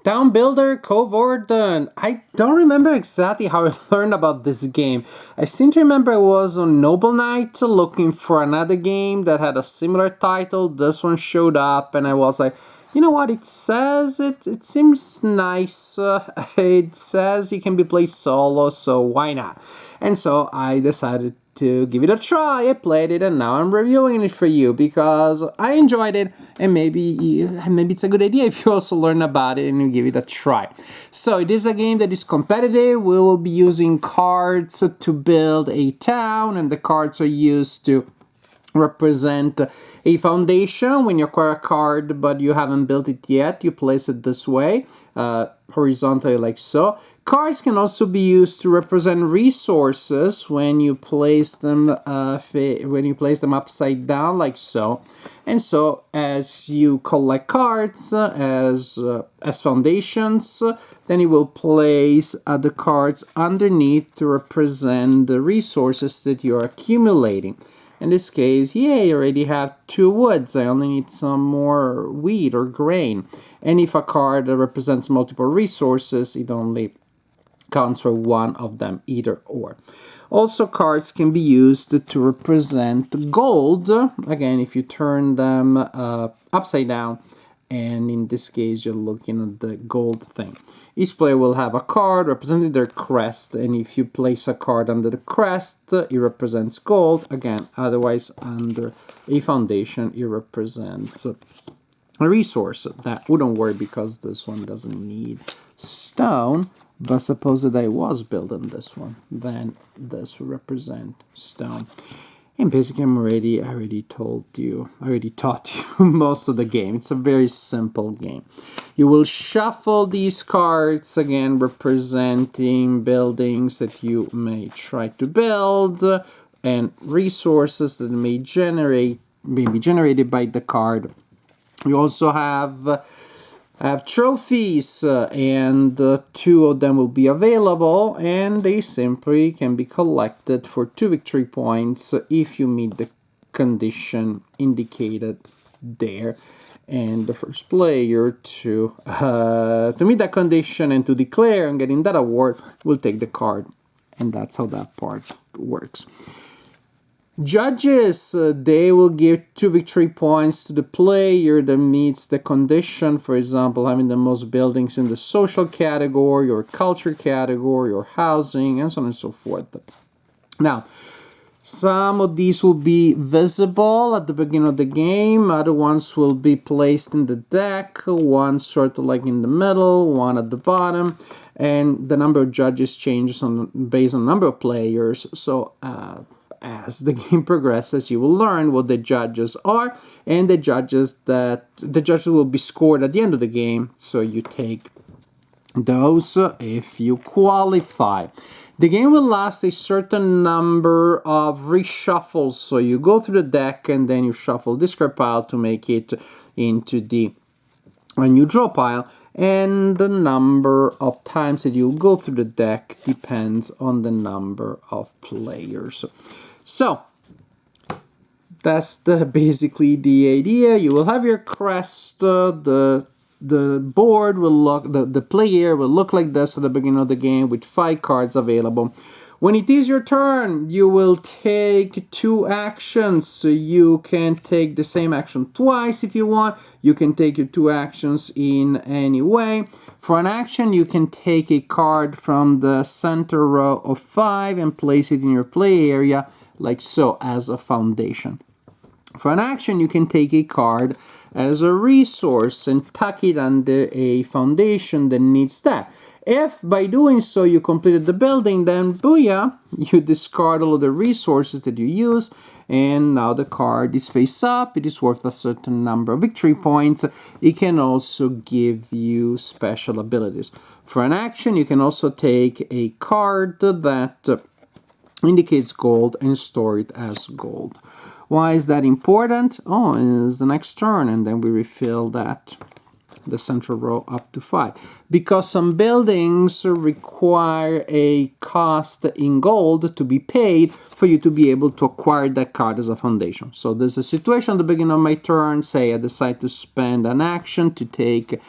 Town Builder Coevorden. I don't remember exactly how I learned about this game. I seem to remember I was on Noble Knight looking for another game that had a similar title. This one showed up, and I was like, you know what? It says it seems nice. It says it can be played solo, so why not? And so I decided to give it a try. I played it, and now I'm reviewing it for you because I enjoyed it, and maybe it's a good idea if you also learn about it and you give it a try. So it is a game that is competitive. We will be using cards to build a town, and the cards are used to represent a foundation. When you acquire a card but you haven't built it yet, you place it this way, horizontally like so. Cards can also be used to represent resources when you place them upside down like so. And so as you collect cards as foundations, then you will place the cards underneath to represent the resources that you're accumulating. In this case, yay, I already have 2 woods. I only need some more wheat or grain. And if a card represents multiple resources, it only counts for one of them, either or. Also, cards can be used to represent gold. Again, if you turn them upside down, and in this case, you're looking at the gold thing. Each player will have a card representing their crest, and if you place a card under the crest, it represents gold. Again, otherwise, under a foundation, it represents a resource. That wouldn't work because this one doesn't need stone, but suppose that I was building this one, then this would represent stone. And basically, I already taught you most of the game. It's a very simple game. You will shuffle these cards, again, representing buildings that you may try to build, and resources that may be generated by the card. You also have trophies, and 2 of them will be available, and they simply can be collected for 2 victory points if you meet the condition indicated there. And the first player to meet that condition and to declare and getting that award will take the card, and that's how that part works. Judges, they will give 2 victory points to the player that meets the condition, for example, having the most buildings in the social category or culture category or housing, and so on and so forth. Now, some of these will be visible at the beginning of the game, other ones will be placed in the deck, one sort of like in the middle, one at the bottom, and the number of judges changes based on the number of players. So, as the game progresses, you will learn what the judges are, and the judges will be scored at the end of the game, so you take those if you qualify. The game will last a certain number of reshuffles, so you go through the deck and then you shuffle discard pile to make it into the new draw pile, and the number of times that you'll go through the deck depends on the number of players. So that's basically the idea. You will have your crest. The board will look, the player will look like this at the beginning of the game with 5 cards available. When it is your turn, you will take 2 actions. So you can take the same action twice if you want. You can take your 2 actions in any way. For an action, you can take a card from the center row of 5 and place it in your play area, like so, as a foundation. For an action, you can take a card as a resource and tuck it under a foundation that needs that. If by doing so you completed the building, then booyah, you discard all of the resources that you use, and now the card is face up. It is worth a certain number of victory points. It can also give you special abilities. For an action, you can also take a card that indicates gold and store it as gold. Why is that important? Oh, it's the next turn, and then we refill that, the central row up to 5. Because some buildings require a cost in gold to be paid for you to be able to acquire that card as a foundation. So there's a situation at the beginning of my turn, say I decide to spend an action to take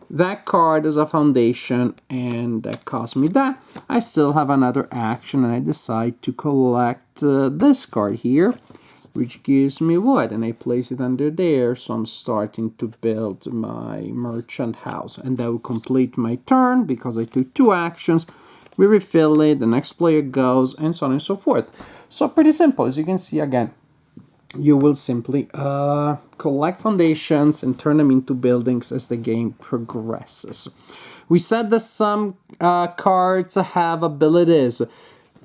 that card is a foundation, and that cost me that. I still have another action, and I decide to collect this card here, which gives me wood, and I place it under there, so I'm starting to build my merchant house, and that will complete my turn because I took 2 actions. We refill it, the next player goes, and so on and so forth. So pretty simple. As you can see, again, you will simply collect foundations and turn them into buildings as the game progresses. We said that some cards have abilities.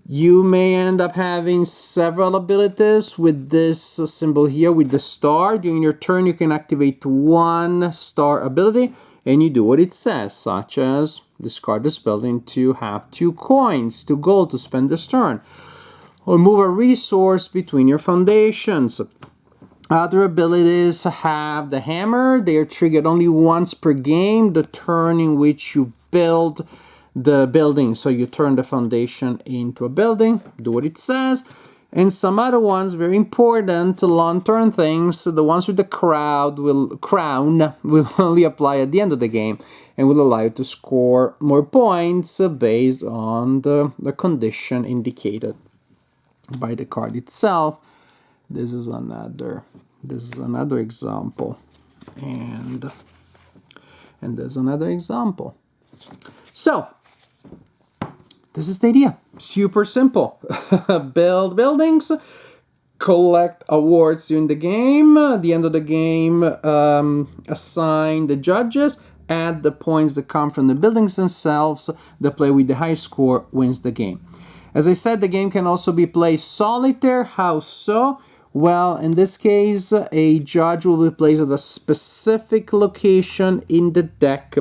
You may end up having several abilities with this symbol here, with the star. During your turn, you can activate 1 star ability, and you do what it says, such as discard this building to have 2 coins, 2 gold to spend this turn, or move a resource between your foundations. Other abilities have the hammer. They are triggered only once per game, the turn in which you build the building. So you turn the foundation into a building, do what it says. And some other ones, very important, long-term things, the ones with the crown will only apply at the end of the game and will allow you to score more points based on the condition indicated by the card itself. This is another example, and there's another example. So this is the idea. Super simple. Build buildings, collect awards during the game. At the end of the game, assign the judges, add the points that come from the buildings themselves. The player with the highest score wins the game. As I said, the game can also be played solitaire. How so? Well, in this case, a judge will be placed at a specific location in the deck.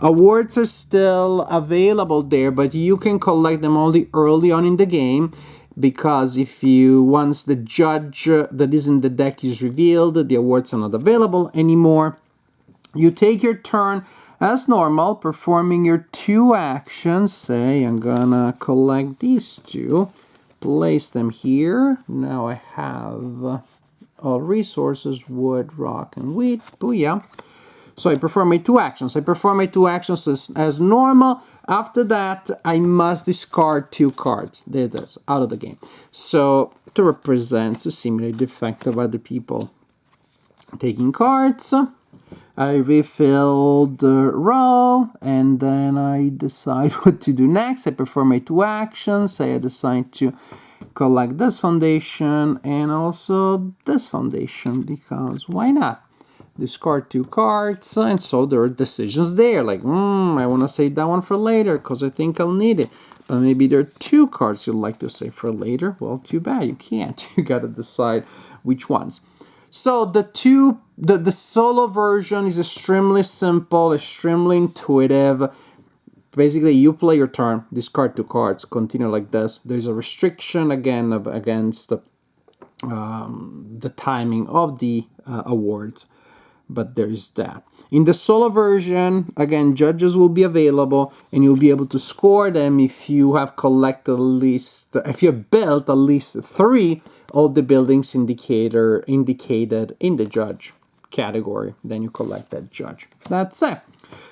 Awards are still available there, but you can collect them only early on in the game, because once the judge that is in the deck is revealed, the awards are not available anymore. You take your turn as normal, performing your 2 actions. Say, I'm gonna collect these 2. Place them here. Now I have all resources, wood, rock, and wheat. Booyah. So I perform my 2 actions. I perform my 2 actions as normal. After that, I must discard 2 cards. There it is, out of the game. So to represent, to simulate the effect of other people taking cards, I refill the row, and then I decide what to do next. I perform my 2 actions. I decide to collect this foundation and also this foundation, because why not? Discard 2 cards, and so there are decisions there, like, I want to save that one for later because I think I'll need it. But maybe there are 2 cards you'd like to save for later. Well, too bad, you can't. You gotta decide which ones. So the solo version is extremely simple, extremely intuitive. Basically, you play your turn, discard 2 cards, continue like this. There's a restriction again against the timing of the awards, but there is that. In the solo version, again, judges will be available, and you'll be able to score them if you have collected if you have built at least 3 of the buildings indicated in the judge category. Then you collect that judge. That's it.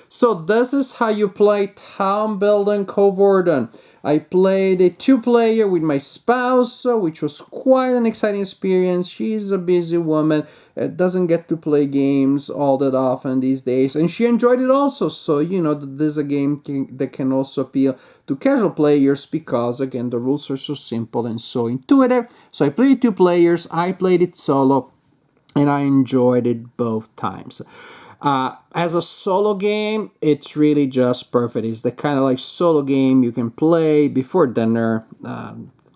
So this is how you play Town Building Coevorden. I played a 2-player with my spouse, which was quite an exciting experience. She's a busy woman, doesn't get to play games all that often these days, and she enjoyed it also. So, this is a game that can also appeal to casual players because, again, the rules are so simple and so intuitive. So I played 2 players, I played it solo, and I enjoyed it both times. As a solo game, it's really just perfect. It's the kind of solo game you can play before dinner.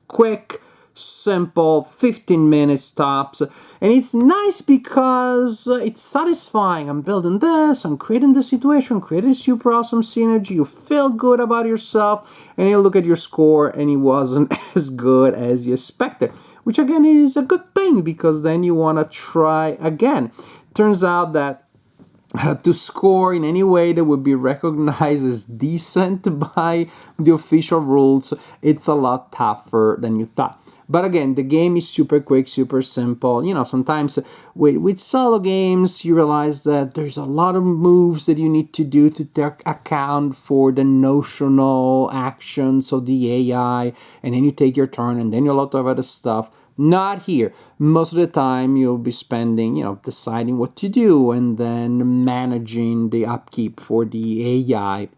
Quick, simple, 15 minutes tops. And it's nice because it's satisfying. I'm building this, I'm creating the situation, creating super awesome synergy. You feel good about yourself, and you look at your score and it wasn't as good as you expected. Which again is a good thing, because then you want to try again. Turns out that to score in any way that would be recognized as decent by the official rules, it's a lot tougher than you thought. But again, the game is super quick, super simple. Sometimes with solo games, you realize that there's a lot of moves that you need to do to account for the notional actions of the AI, and then you take your turn, and then you a lot of other stuff. Not here. Most of the time, you'll be spending, deciding what to do and then managing the upkeep for the AI.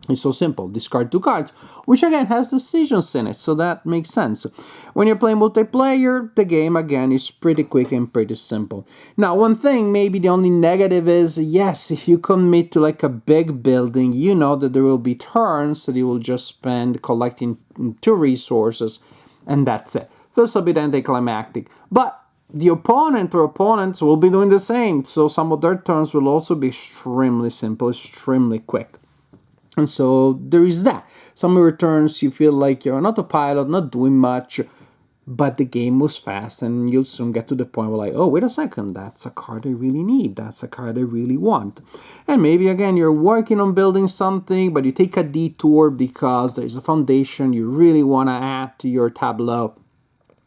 It's so simple. Discard 2 cards, which again has decisions in it, so that makes sense. When you're playing multiplayer, the game again is pretty quick and pretty simple. Now, one thing, maybe the only negative is, yes, if you commit to like a big building, you know that there will be turns that you will just spend collecting 2 resources, and that's it. Feels a bit anticlimactic, but the opponent or opponents will be doing the same, so some of their turns will also be extremely simple, extremely quick. And so there is that. Some returns you feel like you're on autopilot, not doing much, but the game moves fast and you'll soon get to the point where like, oh, wait a second, that's a card I really need. That's a card I really want. And maybe again, you're working on building something, but you take a detour because there's a foundation you really want to add to your tableau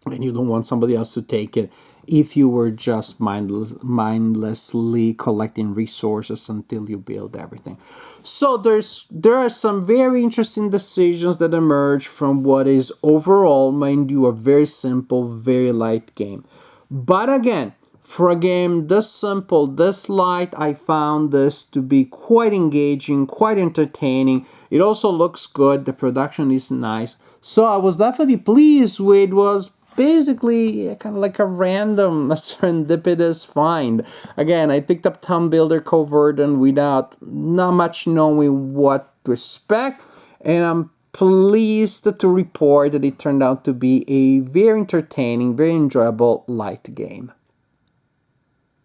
and you don't want somebody else to take it if you were just mindlessly collecting resources until you build everything. So there are some very interesting decisions that emerge from what is overall, mind you, a very simple, very light game. But again, for a game this simple, this light, I found this to be quite engaging, quite entertaining. It also looks good. The production is nice. So I was definitely pleased with it. Was basically kind of like a random serendipitous find. Again, I picked up Town Builder Coevorden without not much knowing what to expect, and I'm pleased to report that it turned out to be a very entertaining, very enjoyable light game.